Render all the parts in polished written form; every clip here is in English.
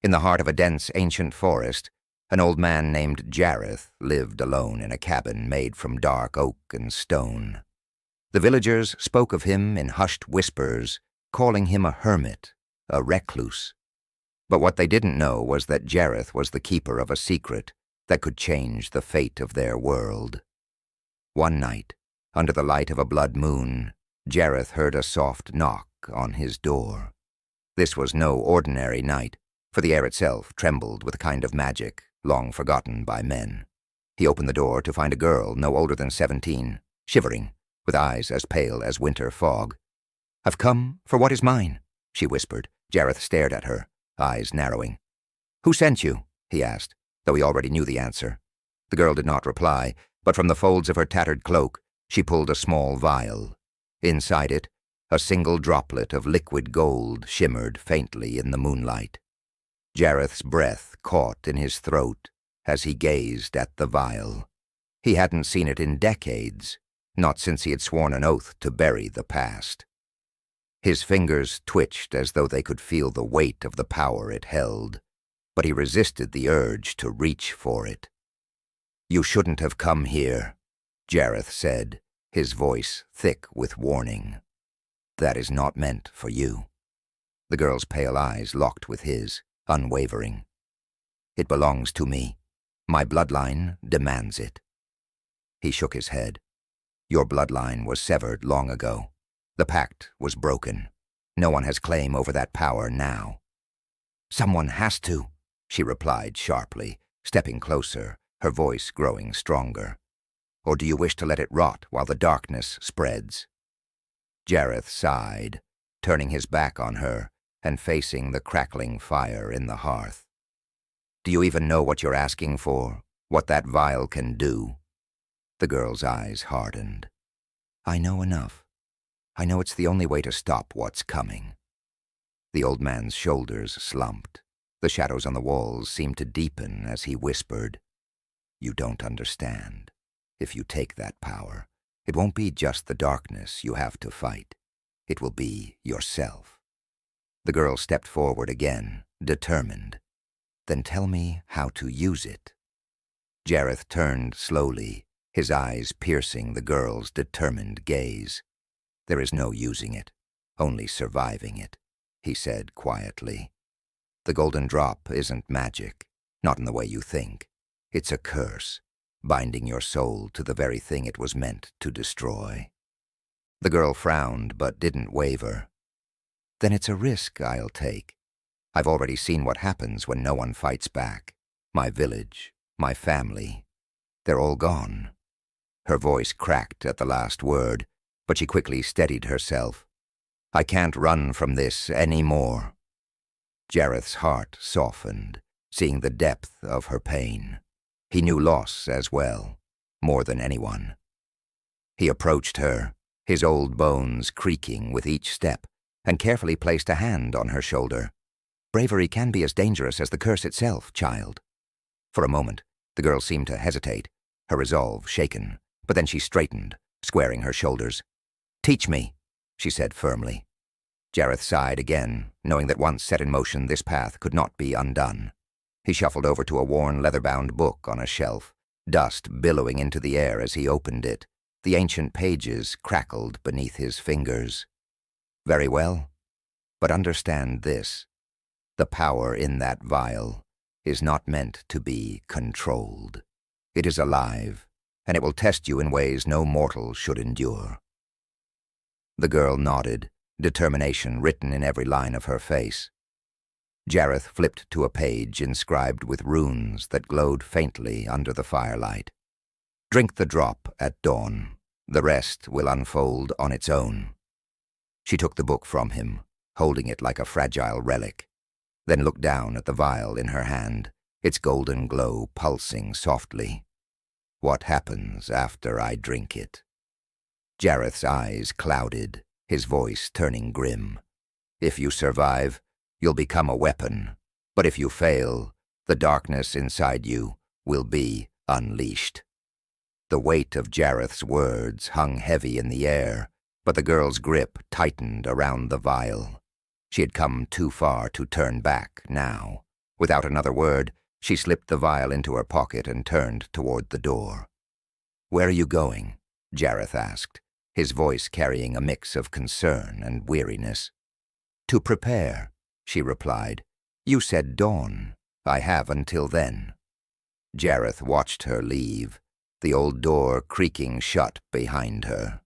In the heart of a dense ancient forest, an old man named Jareth lived alone in a cabin made from dark oak and stone. The villagers spoke of him in hushed whispers, calling him a hermit, a recluse. But what they didn't know was that Jareth was the keeper of a secret that could change the fate of their world. One night, under the light of a blood moon, Jareth heard a soft knock on his door. This was no ordinary night, for the air itself trembled with a kind of magic long forgotten by men. He opened the door to find a girl no older than 17, shivering, with eyes as pale as winter fog. "I've come for what is mine," she whispered. Jareth stared at her, eyes narrowing. "Who sent you?" he asked, though he already knew the answer. The girl did not reply, but from the folds of her tattered cloak, she pulled a small vial. Inside it, a single droplet of liquid gold shimmered faintly in the moonlight. Jareth's breath caught in his throat as he gazed at the vial. He hadn't seen it in decades, not since he had sworn an oath to bury the past. His fingers twitched as though they could feel the weight of the power it held, but he resisted the urge to reach for it. "You shouldn't have come here," Jareth said, his voice thick with warning. "That is not meant for you." The girl's pale eyes locked with his, unwavering. "It belongs to me. My bloodline demands it." He shook his head. "Your bloodline was severed long ago. The pact was broken. No one has claim over that power now." "Someone has to," she replied sharply, stepping closer, her voice growing stronger. "Or do you wish to let it rot while the darkness spreads?" Jareth sighed, turning his back on her and facing the crackling fire in the hearth. "Do you even know what you're asking for? What that vial can do?" The girl's eyes hardened. "I know enough. I know it's the only way to stop what's coming." The old man's shoulders slumped. The shadows on the walls seemed to deepen as he whispered, "You don't understand. If you take that power, it won't be just the darkness you have to fight. It will be yourself." The girl stepped forward again, determined. "Then tell me how to use it." Jareth turned slowly, his eyes piercing the girl's determined gaze. "There is no using it, only surviving it," he said quietly. "The golden drop isn't magic, not in the way you think. It's a curse, binding your soul to the very thing it was meant to destroy." The girl frowned but didn't waver. "Then it's a risk I'll take. I've already seen what happens when no one fights back. My village, my family, they're all gone." Her voice cracked at the last word, but she quickly steadied herself. "I can't run from this any more." Jareth's heart softened, seeing the depth of her pain. He knew loss as well, more than anyone. He approached her, his old bones creaking with each step, and carefully placed a hand on her shoulder. "Bravery can be as dangerous as the curse itself, child." For a moment, the girl seemed to hesitate, her resolve shaken, but then she straightened, squaring her shoulders. "Teach me," she said firmly. Jareth sighed again, knowing that once set in motion this path could not be undone. He shuffled over to a worn leather-bound book on a shelf, dust billowing into the air as he opened it. The ancient pages crackled beneath his fingers. "Very well, but understand this. The power in that vial is not meant to be controlled. It is alive, and it will test you in ways no mortal should endure." The girl nodded, determination written in every line of her face. Jareth flipped to a page inscribed with runes that glowed faintly under the firelight. "Drink the drop at dawn. The rest will unfold on its own." She took the book from him, holding it like a fragile relic, then looked down at the vial in her hand, its golden glow pulsing softly. "What happens after I drink it?" Jareth's eyes clouded, his voice turning grim. "If you survive, you'll become a weapon, but if you fail, the darkness inside you will be unleashed." The weight of Jareth's words hung heavy in the air, but the girl's grip tightened around the vial. She had come too far to turn back now, Without another word, she slipped the vial into her pocket and turned toward the door. "Where are you going?" Jareth asked, his voice carrying a mix of concern and weariness. "To prepare," she replied. "You said dawn. I have until then." Jareth watched her leave, the old door creaking shut behind her.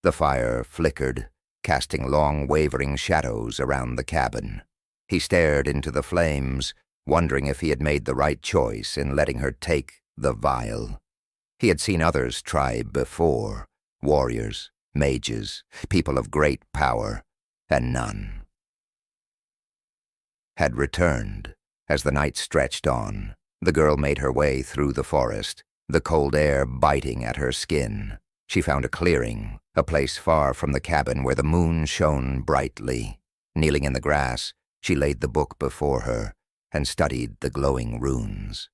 The fire flickered, casting long wavering shadows around the cabin. He stared into the flames, wondering if he had made the right choice in letting her take the vial. He had seen others try before, warriors, mages, people of great power, and none had returned. As the night stretched on, the girl made her way through the forest, the cold air biting at her skin. She found a clearing, a place far from the cabin where the moon shone brightly. Kneeling in the grass, she laid the book before her and studied the glowing runes.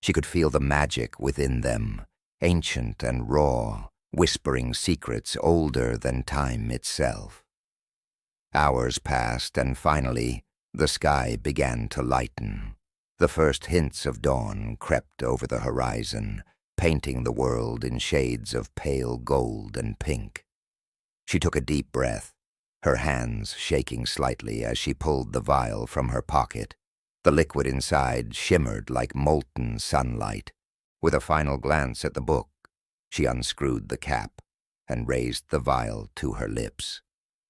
She could feel the magic within them, ancient and raw, whispering secrets older than time itself. Hours passed, and finally, the sky began to lighten. The first hints of dawn crept over the horizon, painting the world in shades of pale gold and pink. She took a deep breath, her hands shaking slightly as she pulled the vial from her pocket. The liquid inside shimmered like molten sunlight. With a final glance at the book, she unscrewed the cap and raised the vial to her lips.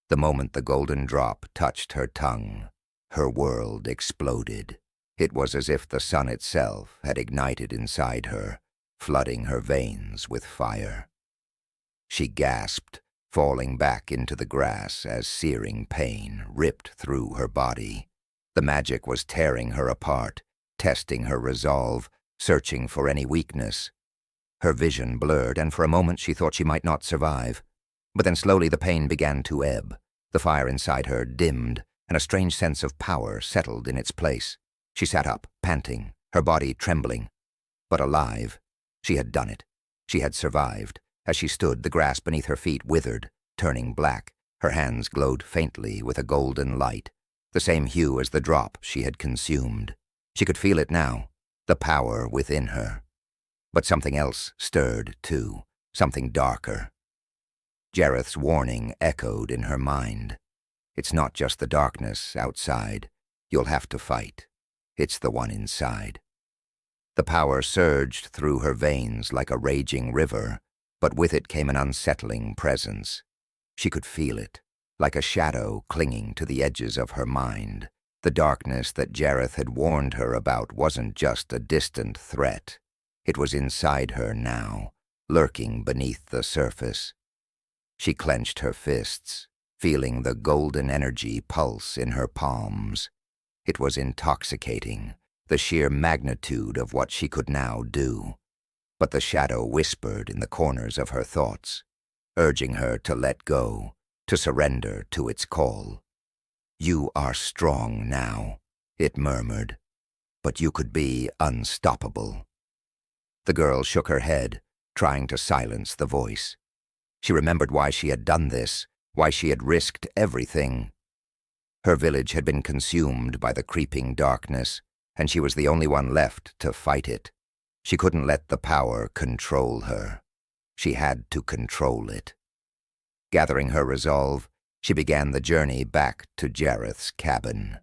The moment the golden drop touched her tongue, her world exploded. It was as if the sun itself had ignited inside her, flooding her veins with fire. She gasped, falling back into the grass as searing pain ripped through her body. The magic was tearing her apart, testing her resolve, searching for any weakness. Her vision blurred, and for a moment she thought she might not survive. But then slowly the pain began to ebb. The fire inside her dimmed, and a strange sense of power settled in its place. She sat up, panting, her body trembling, but alive. She had done it. She had survived. As she stood, the grass beneath her feet withered, turning black. Her hands glowed faintly with a golden light, the same hue as the drop she had consumed. She could feel it now, the power within her. But something else stirred, too, something darker. Jareth's warning echoed in her mind. It's not just the darkness outside. You'll have to fight. It's the one inside. The power surged through her veins like a raging river, but with it came an unsettling presence. She could feel it, like a shadow clinging to the edges of her mind. The darkness that Jareth had warned her about wasn't just a distant threat. It was inside her now, lurking beneath the surface. She clenched her fists, feeling the golden energy pulse in her palms. It was intoxicating, the sheer magnitude of what she could now do. But the shadow whispered in the corners of her thoughts, urging her to let go, to surrender to its call. "You are strong now," it murmured, "but you could be unstoppable." The girl shook her head, trying to silence the voice. She remembered why she had done this, why she had risked everything. Her village had been consumed by the creeping darkness, and she was the only one left to fight it. She couldn't let the power control her. She had to control it. Gathering her resolve, she began the journey back to Jareth's cabin.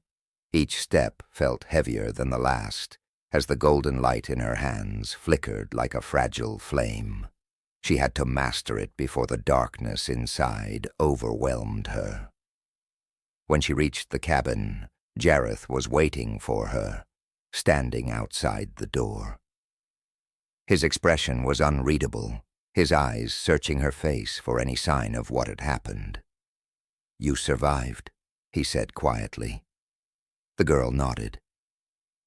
Each step felt heavier than the last, as the golden light in her hands flickered like a fragile flame. She had to master it before the darkness inside overwhelmed her. When she reached the cabin, Jareth was waiting for her, standing outside the door. His expression was unreadable, his eyes searching her face for any sign of what had happened. "You survived," he said quietly. The girl nodded.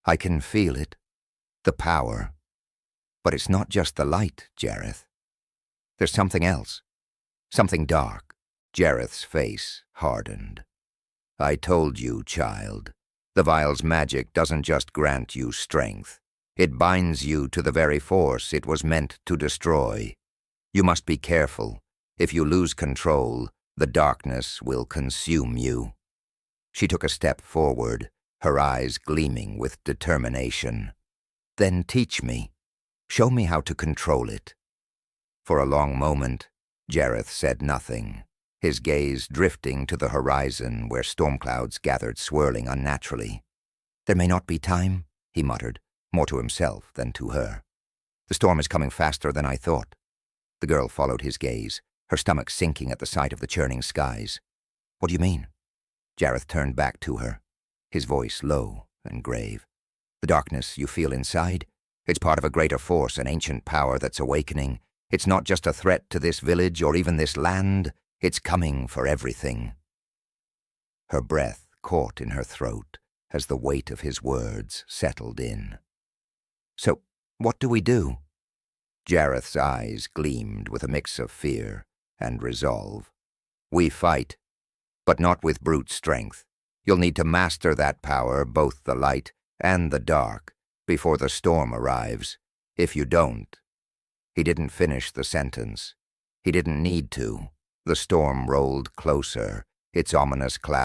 "I can feel it, the power. But it's not just the light, Jareth. There's something else, something dark." Jareth's face hardened. "I told you, child, the vial's magic doesn't just grant you strength. It binds you to the very force it was meant to destroy. You must be careful. If you lose control, the darkness will consume you." She took a step forward, her eyes gleaming with determination. "Then teach me. Show me how to control it." For a long moment, Jareth said nothing, his gaze drifting to the horizon where storm clouds gathered swirling unnaturally. "There may not be time," he muttered, more to himself than to her. "The storm is coming faster than I thought." The girl followed his gaze, her stomach sinking at the sight of the churning skies. "What do you mean?" Jareth turned back to her, his voice low and grave. "The darkness you feel inside, it's part of a greater force, an ancient power that's awakening. It's not just a threat to this village or even this land. It's coming for everything." Her breath caught in her throat as the weight of his words settled in. "So, what do we do?" Jareth's eyes gleamed with a mix of fear and resolve. "We fight, but not with brute strength. You'll need to master that power, both the light and the dark, before the storm arrives. If you don't—" He didn't finish the sentence. He didn't need to. The storm rolled closer, its ominous cloud